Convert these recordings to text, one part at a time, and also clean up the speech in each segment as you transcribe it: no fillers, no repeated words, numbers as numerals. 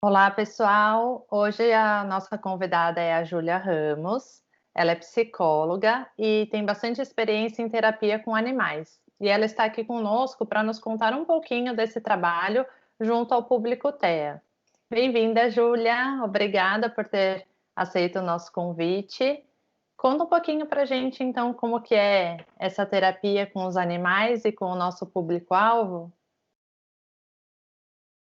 Olá, pessoal. Hoje a nossa convidada é a Júlia Ramos. Ela é psicóloga e tem bastante experiência em terapia com animais. E ela está aqui conosco para nos contar um pouquinho desse trabalho junto ao público TEA. Bem-vinda, Júlia. Obrigada por ter aceito o nosso convite. Conta um pouquinho para a gente, então, como que é essa terapia com os animais e com o nosso público-alvo.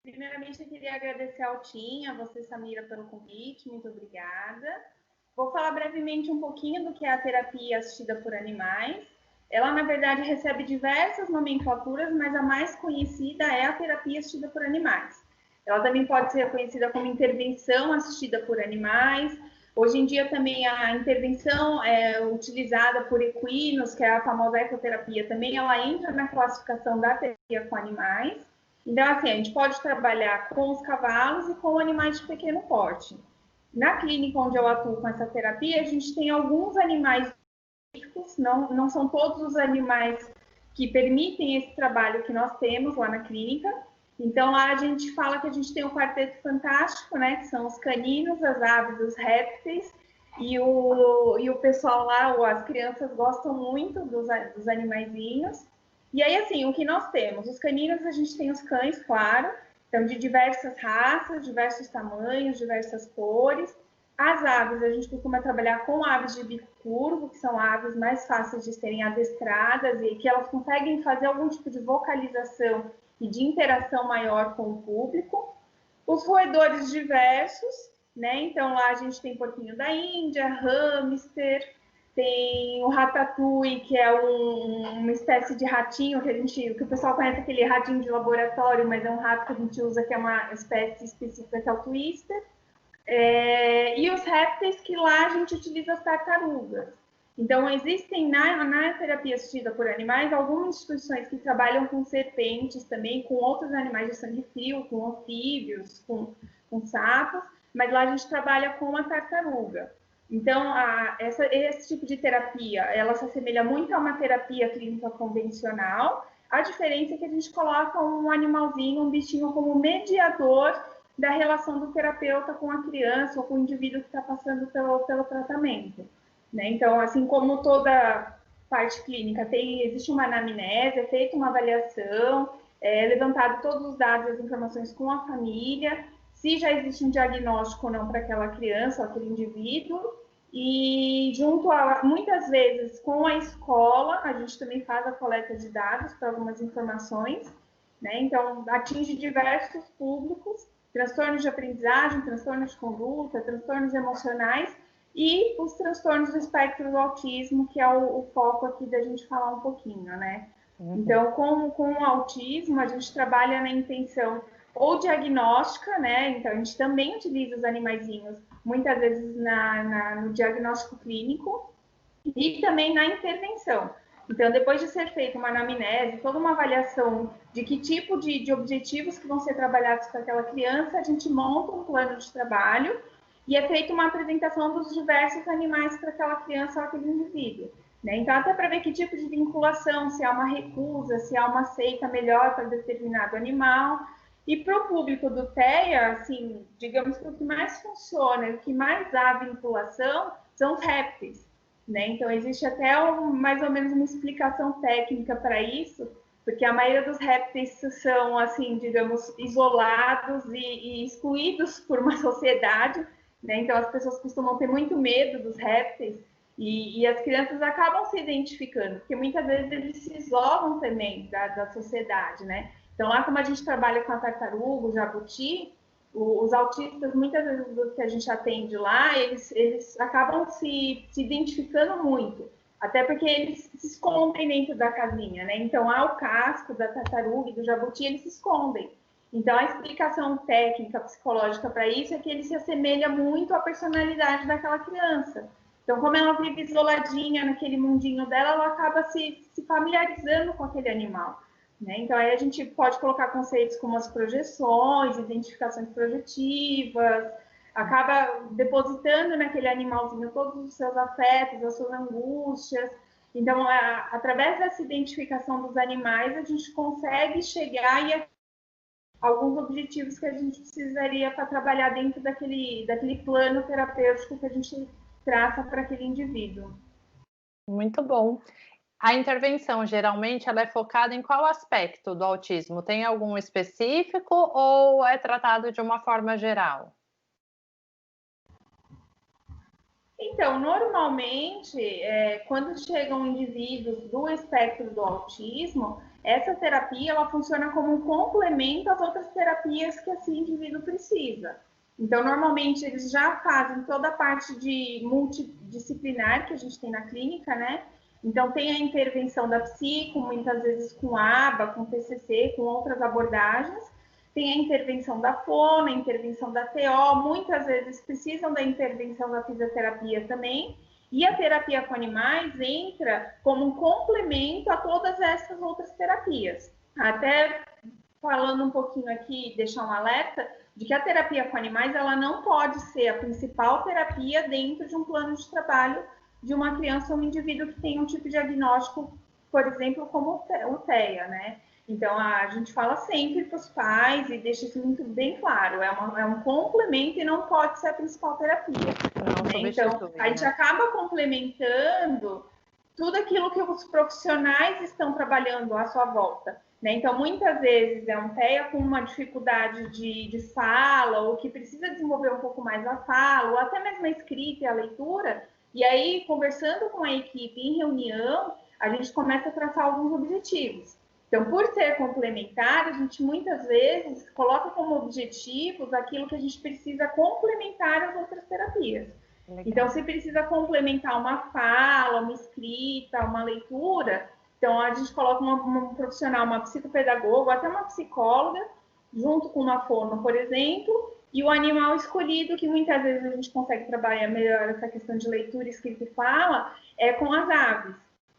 Primeiramente, eu queria agradecer ao TIM, a você, Samira, pelo convite, muito obrigada. Vou falar brevemente um pouquinho do que é a terapia assistida por animais. Ela, na verdade, recebe diversas nomenclaturas, mas a mais conhecida é a terapia assistida por animais. Ela também pode ser reconhecida como intervenção assistida por animais. Hoje em dia, também a intervenção é utilizada por equinos, que é a famosa ecoterapia, também ela entra na classificação da terapia com animais. Então, assim, a gente pode trabalhar com os cavalos e com animais de pequeno porte. Na clínica onde eu atuo com essa terapia, a gente tem alguns animais específicos, não são todos os animais que permitem esse trabalho que nós temos lá na clínica. Então, lá a gente fala que a gente tem um quarteto fantástico, né? Que são os caninos, as aves, os répteis, e o pessoal lá, ou as crianças gostam muito dos animaizinhos. E aí, assim, o que nós temos? Os caninos, a gente tem os cães, claro, então de diversas raças, diversos tamanhos, diversas cores. As aves, a gente costuma trabalhar com aves de bico curvo, que são aves mais fáceis de serem adestradas e que elas conseguem fazer algum tipo de vocalização e de interação maior com o público. Os roedores diversos, né? Então lá a gente tem porquinho da Índia, hamster, tem o ratatouille, que é uma espécie de ratinho que o pessoal conhece aquele ratinho de laboratório, mas é um rato que a gente usa que é uma espécie específica que é o twister. E os répteis que lá a gente utiliza as tartarugas. Então, existem na terapia assistida por animais algumas instituições que trabalham com serpentes também, com outros animais de sangue frio, com anfíbios, com sapos, mas lá a gente trabalha com a tartaruga. Então, esse tipo de terapia, ela se assemelha muito a uma terapia clínica convencional. A diferença é que a gente coloca um animalzinho, um bichinho como mediador da relação do terapeuta com a criança ou com o indivíduo que está passando pelo tratamento. Né? Então, assim como toda parte clínica, existe uma anamnese, é feita uma avaliação, levantado todos os dados e as informações com a família, se já existe um diagnóstico ou não para aquela criança ou aquele indivíduo, e muitas vezes com a escola, a gente também faz a coleta de dados para algumas informações, né? Então atinge diversos públicos, transtornos de aprendizagem, transtornos de conduta, transtornos emocionais e os transtornos do espectro do autismo, que é o foco aqui da gente falar um pouquinho, né? Uhum. Então, com o autismo, a gente trabalha na intenção ou diagnóstica, né? Então, a gente também utiliza os animaizinhos, muitas vezes no diagnóstico clínico e também na intervenção. Então, depois de ser feita uma anamnese, toda uma avaliação de que tipo de objetivos que vão ser trabalhados para aquela criança, a gente monta um plano de trabalho e é feita uma apresentação dos diversos animais para aquela criança ou aquele indivíduo. Né? Então, até para ver que tipo de vinculação, se há uma recusa, se há uma aceita melhor para determinado animal. E para o público do TEA, assim, digamos que o que mais funciona, o que mais há vinculação, são os répteis. Né? Então, existe até mais ou menos uma explicação técnica para isso, porque a maioria dos répteis são, assim, digamos, isolados e excluídos por uma sociedade, né? Então, as pessoas costumam ter muito medo dos répteis e as crianças acabam se identificando, porque muitas vezes eles se isolam também da sociedade, né? Então, lá como a gente trabalha com a tartaruga, o jabuti, os autistas, muitas vezes dos que a gente atende lá, eles acabam se identificando muito, até porque eles se escondem dentro da casinha, né? Então, há o casco da tartaruga e do jabuti, eles se escondem. Então, a explicação técnica, psicológica para isso é que ele se assemelha muito à personalidade daquela criança. Então, como ela vive isoladinha naquele mundinho dela, ela acaba se familiarizando com aquele animal. Né? Então, aí a gente pode colocar conceitos como as projeções, identificações projetivas, acaba depositando naquele animalzinho todos os seus afetos, as suas angústias. Então, através dessa identificação dos animais, a gente consegue chegar alguns objetivos que a gente precisaria para trabalhar dentro daquele plano terapêutico que a gente traça para aquele indivíduo. Muito bom. A intervenção, geralmente, ela é focada em qual aspecto do autismo? Tem algum específico ou é tratado de uma forma geral? Então, normalmente, quando chegam indivíduos do espectro do autismo, essa terapia ela funciona como um complemento às outras terapias que esse indivíduo precisa. Então, normalmente, eles já fazem toda a parte de multidisciplinar que a gente tem na clínica, né? Então, tem a intervenção da psico, muitas vezes com ABA, com TCC, com outras abordagens. Tem a intervenção da fono, a intervenção da TO, muitas vezes precisam da intervenção da fisioterapia também. E a terapia com animais entra como um complemento a todas essas outras terapias. Até falando um pouquinho aqui, deixar um alerta de que a terapia com animais ela não pode ser a principal terapia dentro de um plano de trabalho de uma criança ou um indivíduo que tem um tipo de diagnóstico, por exemplo, como o TEA, né? Então, a gente fala sempre para os pais e deixa isso muito bem claro, é um complemento e não pode ser a principal terapia. Né? Então, a gente acaba complementando tudo aquilo que os profissionais estão trabalhando à sua volta. Né? Então, muitas vezes é um TEA com uma dificuldade de fala, ou que precisa desenvolver um pouco mais a fala, ou até mesmo a escrita e a leitura, e aí, conversando com a equipe em reunião, a gente começa a traçar alguns objetivos. Então, por ser complementar, a gente muitas vezes coloca como objetivos aquilo que a gente precisa complementar às outras terapias. Legal. Então, se precisa complementar uma fala, uma escrita, uma leitura, então a gente coloca um profissional, uma psicopedagoga, até uma psicóloga, junto com uma fono, por exemplo, e o animal escolhido, que muitas vezes a gente consegue trabalhar melhor essa questão de leitura, escrita e fala, é com as aves.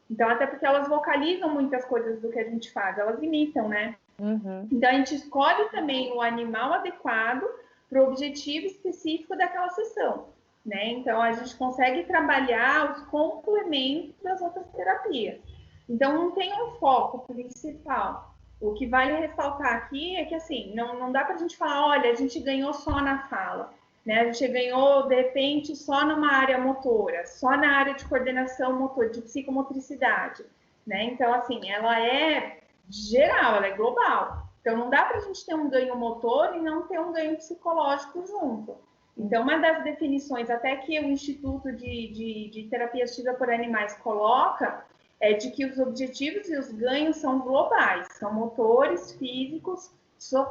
Então, até porque elas vocalizam muitas coisas do que a gente faz, elas imitam, né? Uhum. Então, a gente escolhe também o animal adequado para o objetivo específico daquela sessão, né? Então, a gente consegue trabalhar os complementos das outras terapias. Então, não tem um foco principal. O que vale ressaltar aqui é que, assim, não dá para a gente falar, olha, a gente ganhou só na fala. Né? A gente ganhou, de repente, só numa área motora, só na área de coordenação motor, de psicomotricidade. Né? Então, assim, ela é geral, ela é global. Então, não dá para a gente ter um ganho motor e não ter um ganho psicológico junto. Então, uma das definições, até que o Instituto de Terapia Assistida por Animais coloca, é de que os objetivos e os ganhos são globais, são motores, físicos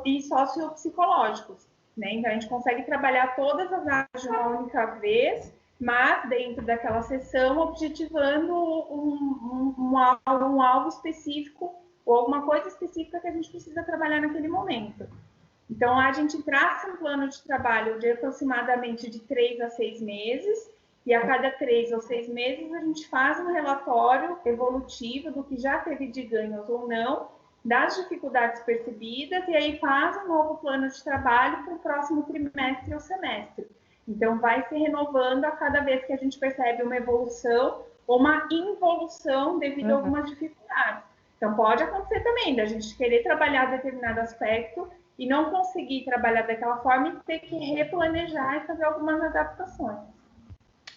e sociopsicológicos. Né? Então, a gente consegue trabalhar todas as áreas de uma única vez, mas dentro daquela sessão, objetivando um alvo específico ou alguma coisa específica que a gente precisa trabalhar naquele momento. Então, a gente traça um plano de trabalho de aproximadamente de 3 a 6 meses, e a cada 3 ou 6 meses a gente faz um relatório evolutivo do que já teve de ganhos ou não, das dificuldades percebidas, e aí faz um novo plano de trabalho para o próximo trimestre ou semestre. Então, vai se renovando a cada vez que a gente percebe uma evolução ou uma involução devido a algumas dificuldades. Então, pode acontecer também da gente querer trabalhar determinado aspecto e não conseguir trabalhar daquela forma e ter que replanejar e fazer algumas adaptações.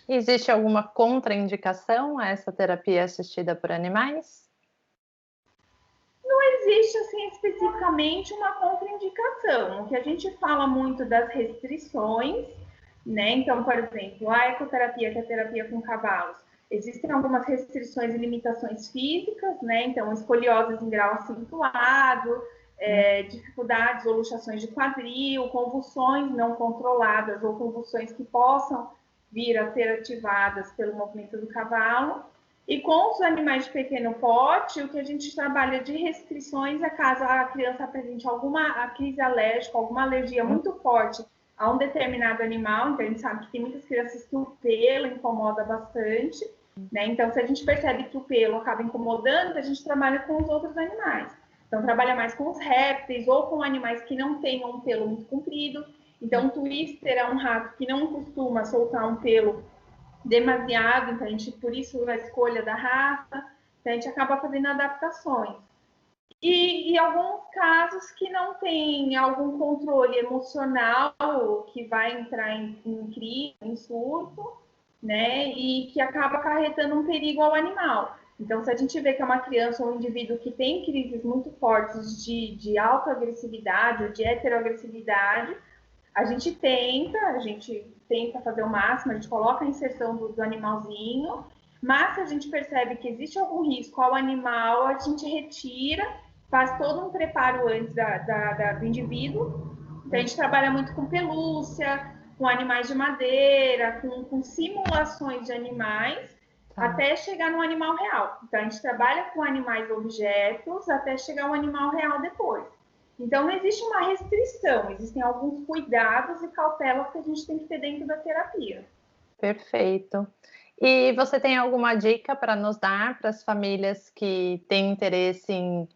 Existe alguma contraindicação a essa terapia assistida por animais? Não existe, assim, especificamente uma contraindicação. O que a gente fala muito das restrições, né? Então, por exemplo, a ecoterapia, que é a terapia com cavalos, existem algumas restrições e limitações físicas, né? Então, escolioses em grau acentuado, dificuldades ou luxações de quadril, convulsões não controladas ou convulsões que possam vir a ser ativadas pelo movimento do cavalo. E com os animais de pequeno porte, o que a gente trabalha de restrições é caso a criança apresente alguma crise alérgica, alguma alergia muito forte a um determinado animal. Então, a gente sabe que tem muitas crianças que o pelo incomoda bastante, né? Então, se a gente percebe que o pelo acaba incomodando, a gente trabalha com os outros animais. Então, trabalha mais com os répteis ou com animais que não tenham um pelo muito comprido. Então, o twister é um rato que não costuma soltar um pelo demasiado, então a gente, por isso a escolha da raça, então a gente acaba fazendo adaptações. E alguns casos que não tem algum controle emocional, que vai entrar em crise, em surto, né? E que acaba acarretando um perigo ao animal. Então, se a gente vê que é uma criança ou um indivíduo que tem crises muito fortes de autoagressividade ou de heteroagressividade, a gente tenta fazer o máximo, a gente coloca a inserção do animalzinho, mas se a gente percebe que existe algum risco ao animal, a gente retira, faz todo um preparo antes do indivíduo. Então, a gente trabalha muito com pelúcia, com animais de madeira, com simulações de animais, até chegar no animal real. Então, a gente trabalha com animais objetos até chegar ao animal real depois. Então, não existe uma restrição, existem alguns cuidados e cautelas que a gente tem que ter dentro da terapia. Perfeito. E você tem alguma dica para nos dar para as famílias que têm interesse em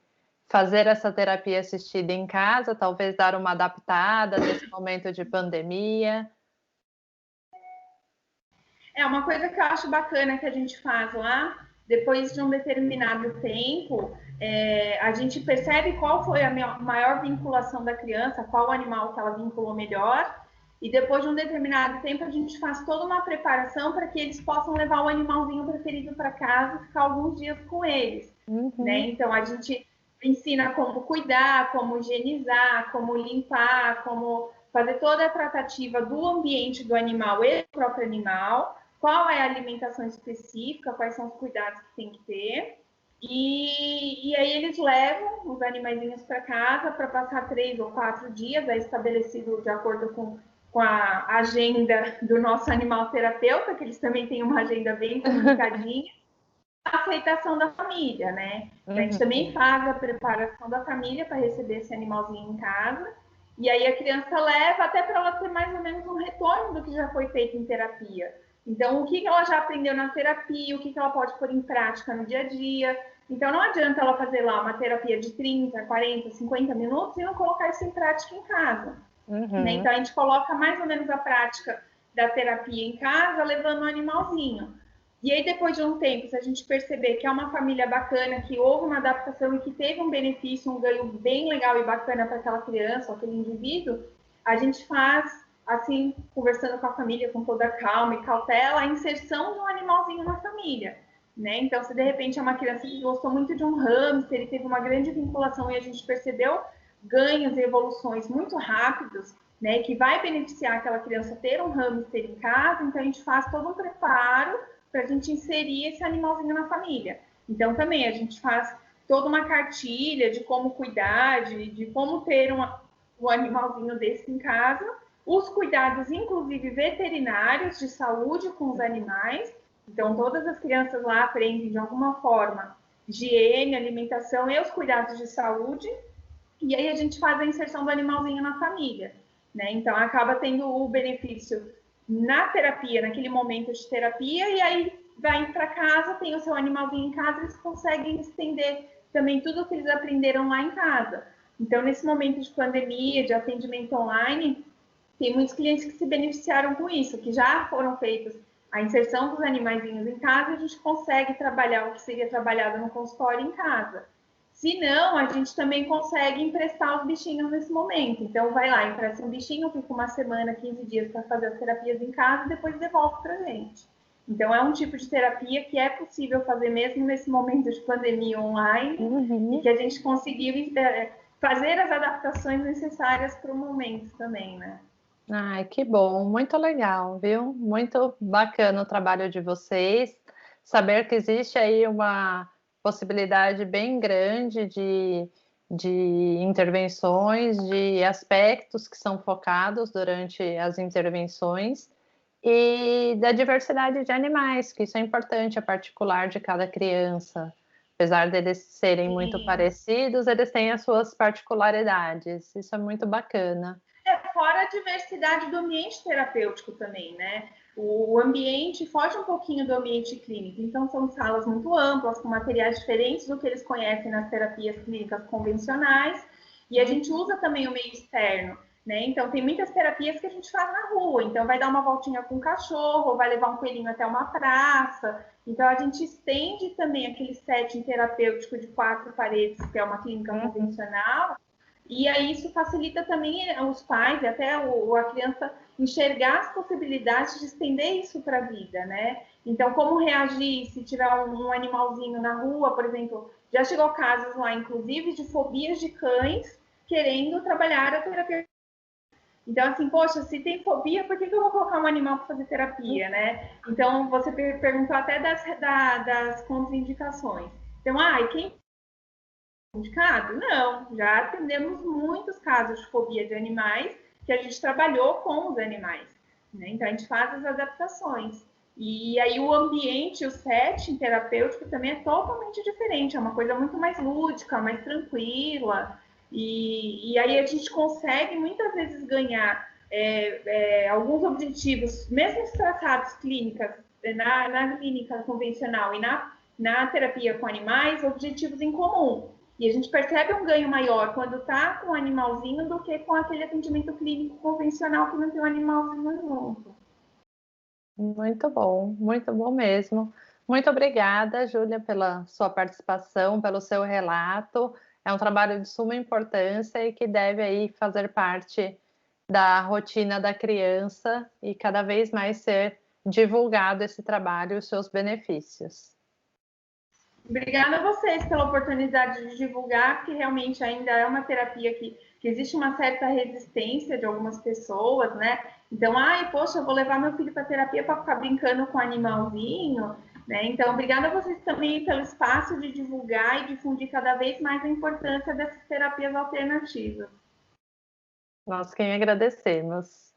fazer essa terapia assistida em casa, talvez dar uma adaptada nesse momento de pandemia? É uma coisa que eu acho bacana que a gente faz lá, depois de um determinado tempo, a gente percebe qual foi a maior vinculação da criança, qual animal que ela vinculou melhor, e depois de um determinado tempo a gente faz toda uma preparação para que eles possam levar o animalzinho preferido para casa e ficar alguns dias com eles. Né? Então a gente ensina como cuidar, como higienizar, como limpar, como fazer toda a tratativa do ambiente do animal e do próprio animal, qual é a alimentação específica, quais são os cuidados que tem que ter. E aí eles levam os animaizinhos para casa para passar 3 ou 4 dias, é estabelecido de acordo com a agenda do nosso animal terapeuta, que eles também têm uma agenda bem complicadinha, a aceitação da família, né? A gente também faz a preparação da família para receber esse animalzinho em casa, e aí a criança leva até para ela ter mais ou menos um retorno do que já foi feito em terapia. Então, o que ela já aprendeu na terapia, o que ela pode pôr em prática no dia a dia. Então, não adianta ela fazer lá uma terapia de 30, 40, 50 minutos e não colocar isso em prática em casa. Né? Então, a gente coloca mais ou menos a prática da terapia em casa, levando o animalzinho. E aí, depois de um tempo, se a gente perceber que é uma família bacana, que houve uma adaptação e que teve um benefício, um ganho bem legal e bacana para aquela criança ou aquele indivíduo, a gente faz, assim, conversando com a família com toda calma e cautela, a inserção de um animalzinho na família. Né? Então, se de repente é uma criança que gostou muito de um hamster e teve uma grande vinculação e a gente percebeu ganhos e evoluções muito rápidos, né, que vai beneficiar aquela criança ter um hamster em casa, então a gente faz todo um preparo para a gente inserir esse animalzinho na família. Então, também a gente faz toda uma cartilha de como cuidar, de como ter um animalzinho desse em casa, os cuidados, inclusive veterinários, de saúde com os animais. Então, todas as crianças lá aprendem de alguma forma higiene, alimentação e os cuidados de saúde. E aí a gente faz a inserção do animalzinho na família. Né? Então, acaba tendo o benefício na terapia, naquele momento de terapia, e aí vai para casa, tem o seu animalzinho em casa, eles conseguem estender também tudo o que eles aprenderam lá em casa. Então, nesse momento de pandemia, de atendimento online, tem muitos clientes que se beneficiaram com isso, que já foram feitos a inserção dos animaizinhos em casa, e a gente consegue trabalhar o que seria trabalhado no consultório em casa. Se não, a gente também consegue emprestar os bichinhos nesse momento. Então, vai lá, empresta um bichinho, fica uma semana, 15 dias para fazer as terapias em casa e depois devolve para a gente. Então, é um tipo de terapia que é possível fazer mesmo nesse momento de pandemia online e que a gente conseguiu fazer as adaptações necessárias para o momento também, né? Ai, que bom, muito legal, viu? Muito bacana o trabalho de vocês. Saber que existe aí uma possibilidade bem grande de intervenções, de aspectos que são focados durante as intervenções e da diversidade de animais, que isso é importante, é particular de cada criança. Apesar deles serem muito parecidos, eles têm as suas particularidades. Isso é muito bacana. Fora a diversidade do ambiente terapêutico também, né? O ambiente foge um pouquinho do ambiente clínico, então são salas muito amplas, com materiais diferentes do que eles conhecem nas terapias clínicas convencionais, e a gente usa também o meio externo. né? Então, tem muitas terapias que a gente faz na rua. Então, vai dar uma voltinha com o cachorro, vai levar um coelhinho até uma praça. Então, a gente estende também aquele setting terapêutico de 4 paredes, que é uma clínica convencional. E aí isso facilita também os pais e até a criança enxergar as possibilidades de estender isso para a vida, né? Então, como reagir se tiver um animalzinho na rua, por exemplo, já chegou casos lá, inclusive, de fobias de cães querendo trabalhar a terapia. Então, assim, poxa, se tem fobia, por que eu vou colocar um animal para fazer terapia, né? Então, você perguntou até das contraindicações. Então, quem é indicado? Não, já atendemos muitos casos de fobia de animais que a gente trabalhou com os animais, né? Então, a gente faz as adaptações. E aí o ambiente, o setting terapêutico também é totalmente diferente, é uma coisa muito mais lúdica, mais tranquila, e aí a gente consegue muitas vezes ganhar alguns objetivos, mesmo traçados clínicas, na clínica convencional e na terapia com animais, objetivos em comum. E a gente percebe um ganho maior quando está com o animalzinho do que com aquele atendimento clínico convencional que não tem um animalzinho junto. Muito bom mesmo. Muito obrigada, Júlia, pela sua participação, pelo seu relato. É um trabalho de suma importância e que deve aí fazer parte da rotina da criança e cada vez mais ser divulgado esse trabalho e os seus benefícios. Obrigada a vocês pela oportunidade de divulgar, porque realmente ainda é uma terapia que existe uma certa resistência de algumas pessoas, né? Então, poxa, eu vou levar meu filho para terapia para ficar brincando com animalzinho, né? Então, obrigada a vocês também pelo espaço de divulgar e difundir cada vez mais a importância dessas terapias alternativas. Nós quem agradecemos.